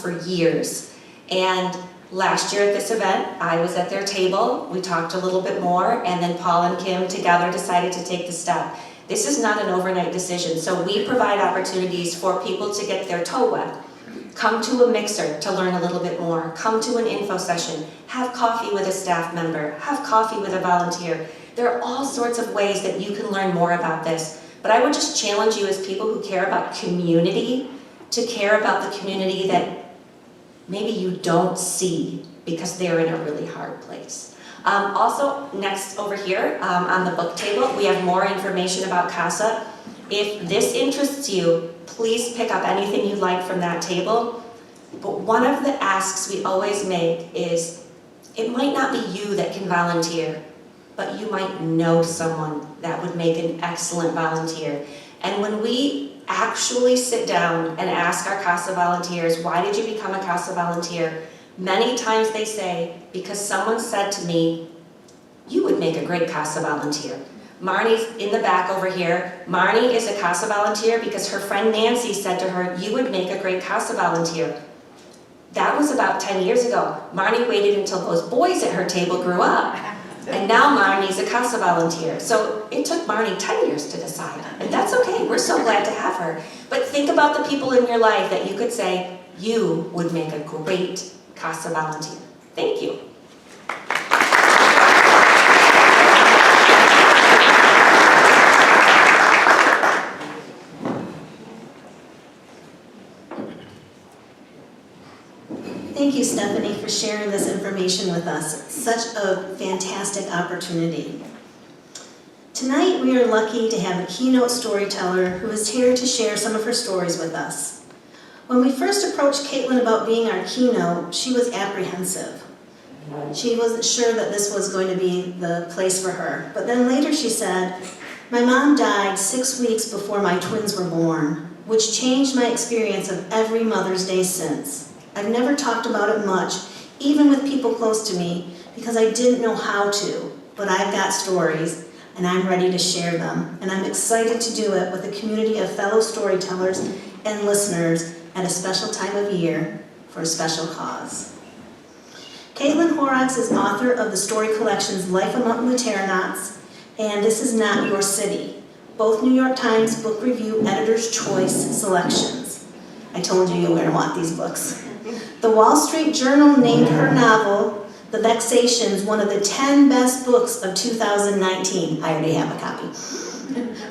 for years. And last year at this event, I was at their table, we talked a little bit more, and then Paul and Kim together decided to take the step. This is not an overnight decision, so we provide opportunities for people to get their toe wet. Come to a mixer to learn a little bit more, come to an info session, have coffee with a staff member, have coffee with a volunteer. There are all sorts of ways that you can learn more about this, but I would just challenge you as people who care about community to care about the community that maybe you don't see because they're in a really hard place. Also, next over here on the book table, we have more information about CASA. If this interests you, please pick up anything you like from that table. But one of the asks we always make is, it might not be you that can volunteer, but you might know someone that would make an excellent volunteer. And when we actually sit down and ask our CASA volunteers, why did you become a CASA volunteer? Many times they say, because someone said to me, you would make a great CASA volunteer. Marnie's in the back over here. Marnie is a CASA volunteer because her friend Nancy said to her, you would make a great CASA volunteer. That was about 10 years ago. Marnie waited until those boys at her table grew up. And now Marnie's a CASA volunteer. So it took Marnie 10 years to decide. And that's okay, we're so glad to have her. But think about the people in your life that you could say, you would make a great CASA volunteer. Thank you. Thank you, Stephanie, for sharing this information with us. It's such a fantastic opportunity. Tonight, we are lucky to have a keynote storyteller who is here to share some of her stories with us. When we first approached Caitlin about being our keynote, she was apprehensive. She wasn't sure that this was going to be the place for her. But then later she said, my mom died 6 weeks before my twins were born, which changed my experience of every Mother's Day since. I've never talked about it much, even with people close to me, because I didn't know how to, but I've got stories, and I'm ready to share them, and I'm excited to do it with a community of fellow storytellers and listeners at a special time of year for a special cause. Caitlin Horrocks is author of the story collections Life Among the Terranauts and This Is Not Your City, both New York Times Book Review Editor's Choice selections. I told you were going to want these books. The Wall Street Journal named her novel, The Vexations, one of the 10 best books of 2019. I already have a copy.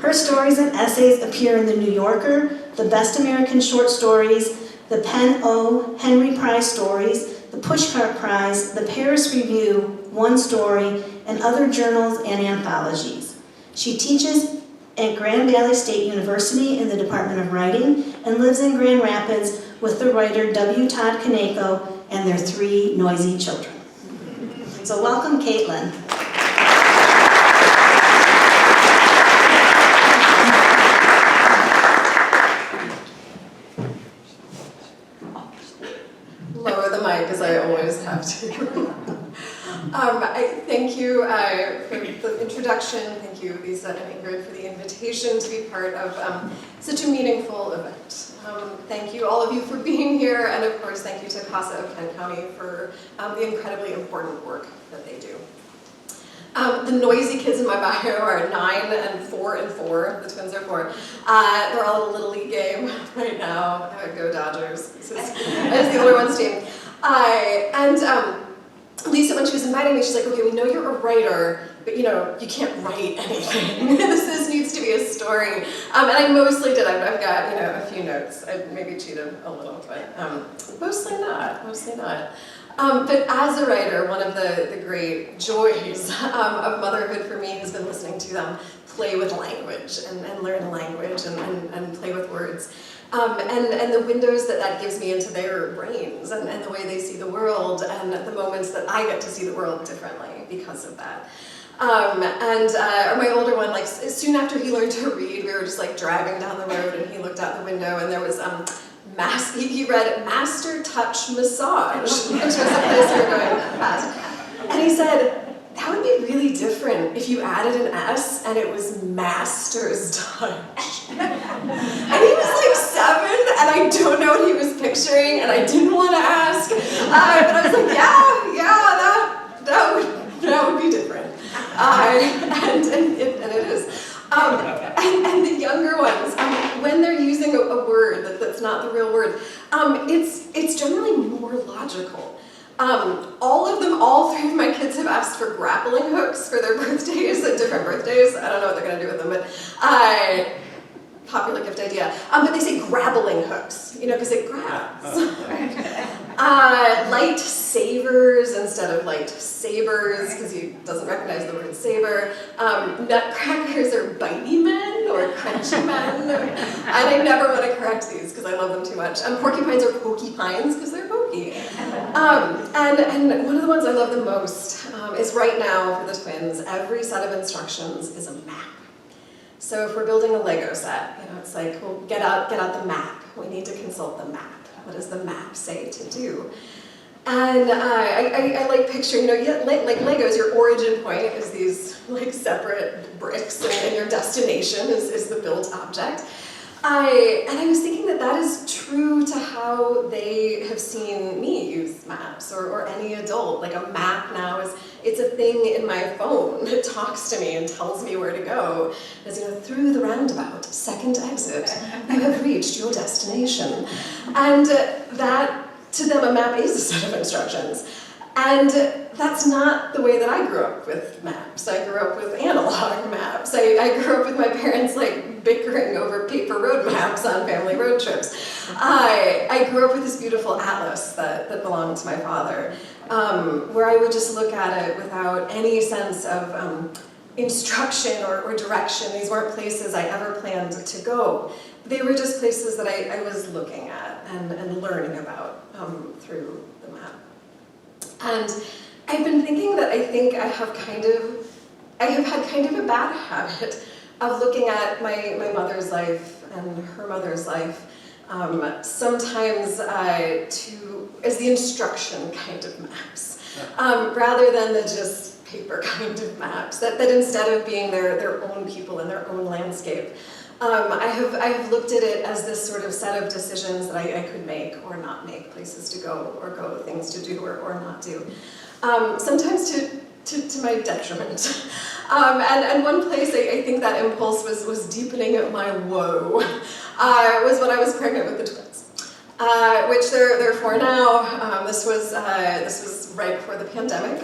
Her stories and essays appear in The New Yorker, the Best American Short Stories, the Penn O. Henry Prize Stories, the Pushcart Prize, the Paris Review, One Story, and other journals and anthologies. She teaches at Grand Valley State University in the Department of Writing and lives in Grand Rapids with the writer W. Todd Kaneko and their 3 noisy children. So welcome, Caitlin. Lower the mic, as I always have to. I thank you for the introduction. Thank you, Lisa and Ingrid, for the invitation to be part of such a meaningful event. Thank you, all of you, for being here, and of course, thank you to CASA of Kent County for the incredibly important work that they do. The noisy kids in my bio are 9 and 4 and 4. The twins are 4. They're all at a Little League game right now. Go Dodgers. This is the older one's team. Lisa, when she was inviting me, she's like, okay, we know you're a writer, but you can't write anything. This needs to be a story. And I mostly did. I've got, a few notes. I maybe cheated a little, but mostly not. But as a writer, one of the great joys of motherhood for me has been listening to them play with language and learn language and play with words. And the windows that gives me into their brains and the way they see the world and the moments that I get to see the world differently because of that. My older one, soon after he learned to read, we were just driving down the road and he looked out the window and there was he read Master Touch Massage, which was a place we were going past. And he said, that would be really different if you added an S and it was Master's Touch. And he was 7, I don't know what he was picturing, and I didn't want to ask, but I was like, that would be different, and it is. And the younger ones, when they're using a word that's not the real word, it's generally more logical. All three of my kids have asked for grappling hooks for their birthdays, at different birthdays. I don't know what they're going to do with them, but popular gift idea. But they say grappling hooks, because it grabs. Light savers instead of light sabers, because he doesn't recognize the word saber. Nutcrackers are bitey men or crunchy men. And I never want to correct these because I love them too much. Porcupines are pokey-pines because they're pokey. And one of the ones I love the most is right now for the twins, every set of instructions is a map. So if we're building a Lego set, it's like, well, get out the map. We need to consult the map. What does the map say to do? And I like picturing, like Legos, your origin point is these like separate bricks, and your destination is the built object. And I was thinking that is true to how they have seen me use maps, or any adult. Like a map now it's a thing in my phone. It talks to me and tells me where to go. As through the roundabout, second exit, you have reached your destination. And that, to them, a map is a set of instructions. And that's not the way that I grew up with maps. I grew up with analog maps. I grew up with my parents bickering over paper road maps on family road trips. I grew up with this beautiful atlas that belonged to my father, where I would just look at it without any sense of instruction or direction. These weren't places I ever planned to go. They were just places that I was looking at and learning about through the map. And I've been thinking that I think I have had kind of a bad habit of looking at my mother's life and her mother's life sometimes as the instruction kind of maps, rather than the just paper kind of maps, that instead of being their own people and their own landscape, I have looked at it as this sort of set of decisions that I could make or not make, places to go or go, things to do or not do. Sometimes to my detriment. And one place I think that impulse was deepening my woe was when I was pregnant with the twins, which they're 4 now. This was right before the pandemic.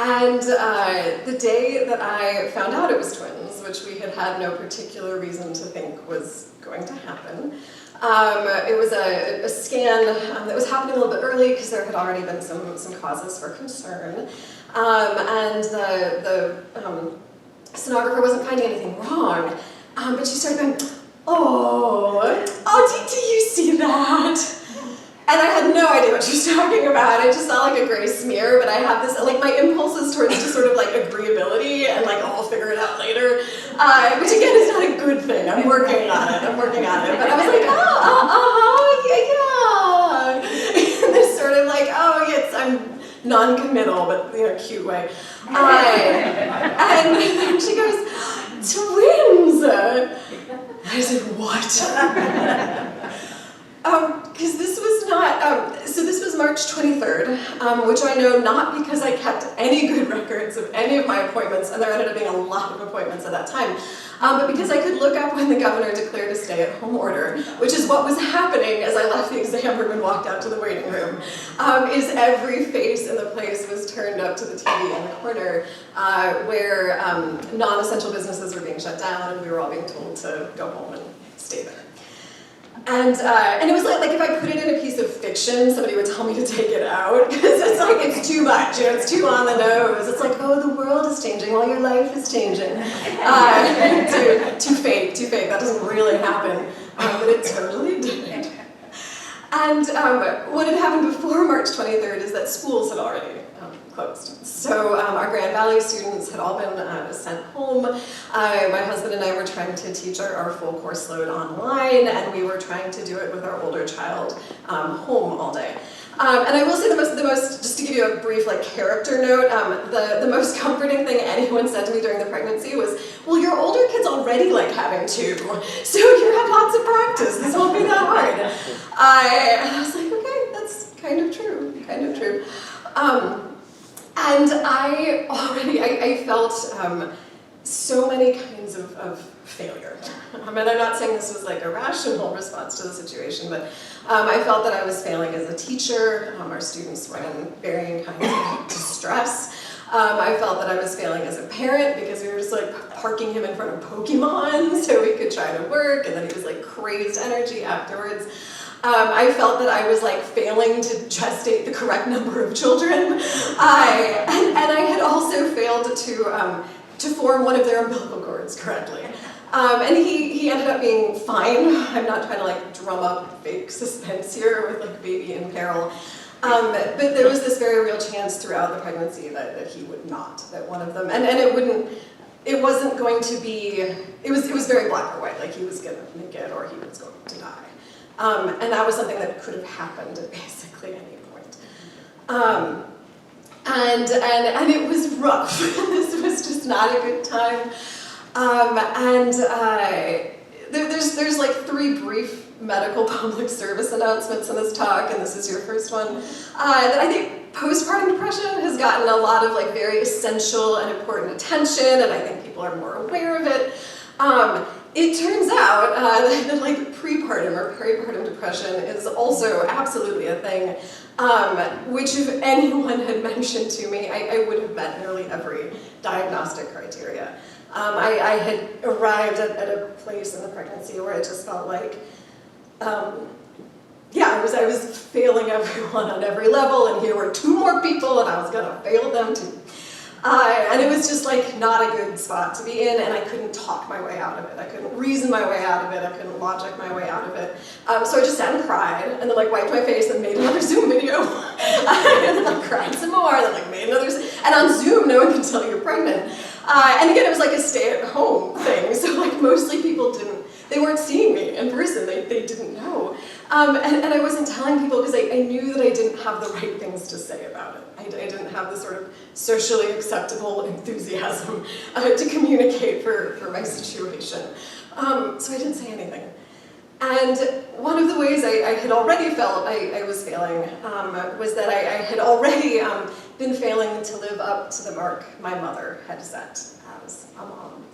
And the day that I found out it was twins, which we had no particular reason to think was going to happen, it was a scan that was happening a little bit early because there had already been some causes for concern. And the sonographer wasn't finding anything wrong, but she started going, do you see that? And I had no idea what she was talking about. I just saw like a gray smear, but I have this, my impulses towards just sort of agreeability and I'll figure it out later, which again is not a good thing. I'm working on it. But I was like, yeah. And this sort of yes, I'm non-committal, but in a cute way. And then she goes, twins! I said, what? Because this was not, so this was March 23rd, which I know not because I kept any good records of any of my appointments, and there ended up being a lot of appointments at that time, but because I could look up when the governor declared a stay-at-home order, which is what was happening as I left the exam room and walked out to the waiting room, is every face in the place was turned up to the TV in the corner, where non-essential businesses were being shut down, and we were all being told to go home and stay there. And it was like if I put it in a piece of fiction, somebody would tell me to take it out, because it's too much, it's too on the nose. It's the world is changing while your life is changing. Too fake, that doesn't really happen, but it totally did. And what had happened before March 23rd is that schools had already closed. So our Grand Valley students had all been sent home. My husband and I were trying to teach our full course load online, and we were trying to do it with our older child home all day. And I will say the most, just to give you a brief character note, the most comforting thing anyone said to me during the pregnancy was, well, your older kid's already having two, so you have lots of practice, this won't be that hard. And I was like, okay, that's kind of true. And I felt so many kinds of failure. And I'm not saying this was a rational response to the situation, but I felt that I was failing as a teacher. Our students were in varying kinds of distress. I felt that I was failing as a parent because we were just parking him in front of Pokemon so we could try to work, and then he was crazed energy afterwards. I felt that I was failing to gestate the correct number of children. And I had also failed to form one of their umbilical cords correctly. And he ended up being fine. I'm not trying to drum up fake suspense here with baby in peril. But there was this very real chance throughout the pregnancy that he would not, that one of them, and it wasn't going to be, it was very black or white, he was gonna make it or he was going to die. And that was something that could have happened at basically any point. And it was rough. This was just not a good time. There's three brief medical public service announcements in this talk, and this is your first one. That I think postpartum depression has gotten a lot of very essential and important attention, and I think people are more aware of it. It turns out that prepartum or peripartum depression is also absolutely a thing, which if anyone had mentioned to me, I would have met nearly every diagnostic criteria. I had arrived at a place in the pregnancy where I just felt I was failing everyone on every level, and here were two more people, and I was gonna fail them too. And it was just not a good spot to be in, and I couldn't talk my way out of it. I couldn't reason my way out of it. I couldn't logic my way out of it. So I just sat and cried, and then wiped my face and made another Zoom video. And then cried some more, and then made another, and on Zoom, no one can tell you're pregnant. And again, it was a stay-at-home thing, so mostly people they weren't seeing me in person, they didn't know. And I wasn't telling people because I knew that I didn't have the right things to say about it. I didn't have the sort of socially acceptable enthusiasm to communicate for my situation. So I didn't say anything. And one of the ways I had already felt I was failing was that I had already been failing to live up to the mark my mother had set as a mom.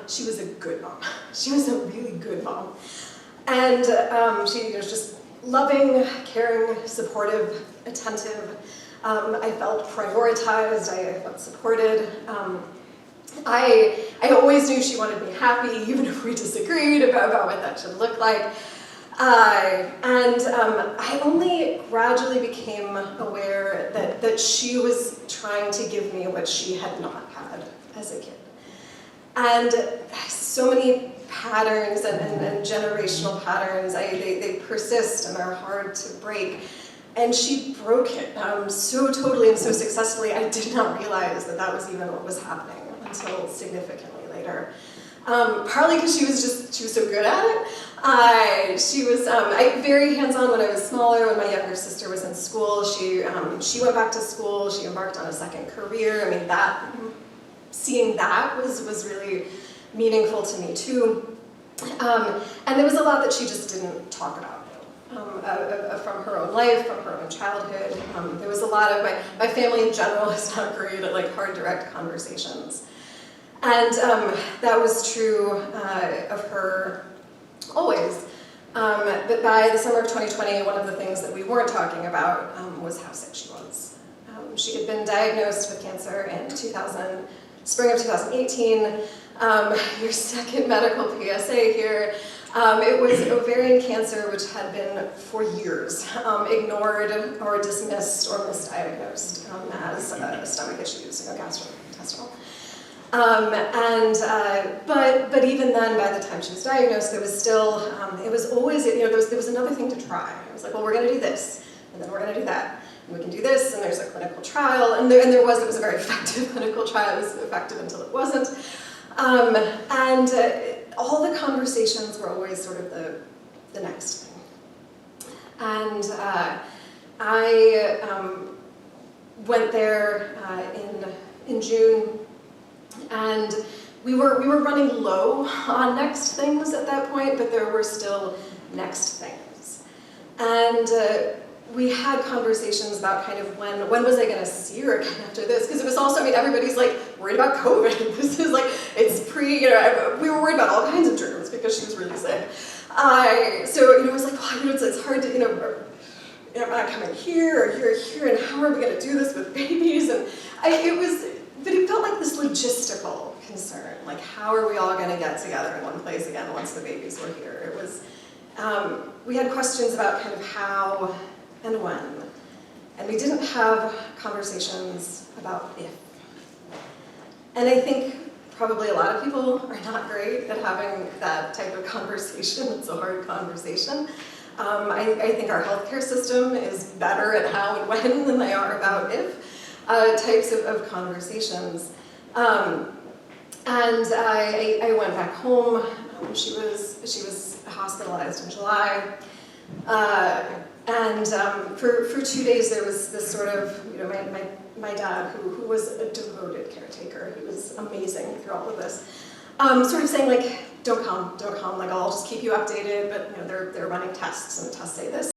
She was a good mom. She was a really good mom. And she was just loving, caring, supportive, attentive. I felt prioritized, I felt supported. I always knew she wanted me happy, even if we disagreed about what that should look like. And I only gradually became aware that she was trying to give me what she had not had as a kid. And so many patterns and generational patterns, they persist and they're hard to break. And she broke it so totally and so successfully, I did not realize that was even what was happening until significantly later. Partly because she was so good at it. She was very hands-on when I was smaller. When my younger sister was in school, she went back to school. She embarked on a second career. I mean, seeing that was really meaningful to me too. And there was a lot that she just didn't talk about. From her own life, from her own childhood. There was a lot of, my family in general is not great at hard, direct conversations. And that was true of her always. But by the summer of 2020, one of the things that we weren't talking about was how sick she was. She had been diagnosed with cancer in spring of 2018. Your second medical PSA here. It was ovarian cancer, which had been for years ignored or dismissed or misdiagnosed as stomach issues, gastrointestinal. But even then, by the time she was diagnosed, there was still, it was always, there was another thing to try. It was well, we're going to do this. and then we're going to do that. And we can do this, and there's a clinical trial, and it was a very effective clinical trial. It was effective until it wasn't. All the conversations were always sort of the next thing. And I went there in June, and we were running low on next things at that point, but there were still next things. And we had conversations about kind of when was I going to see her again after this? Because it was also, I mean, everybody's like worried about COVID. This is like, it's we were worried about all kinds of germs because she was really sick. So, it was like, well, it's hard to, am I coming here or here, and how are we going to do this with babies? And but it felt like this logistical concern, like how are we all going to get together in one place again once the babies were here? It was, we had questions about kind of how and when, and we didn't have conversations about if. And I think probably a lot of people are not great at having that type of conversation. It's a hard conversation. I think our healthcare system is better at how and when than they are about if types of conversations. And I went back home. She was hospitalized in July. For 2 days there was this sort of, my dad, who was a devoted caretaker, he was amazing through all of this, sort of saying like, don't come, like I'll just keep you updated, but they're running tests and the tests say this.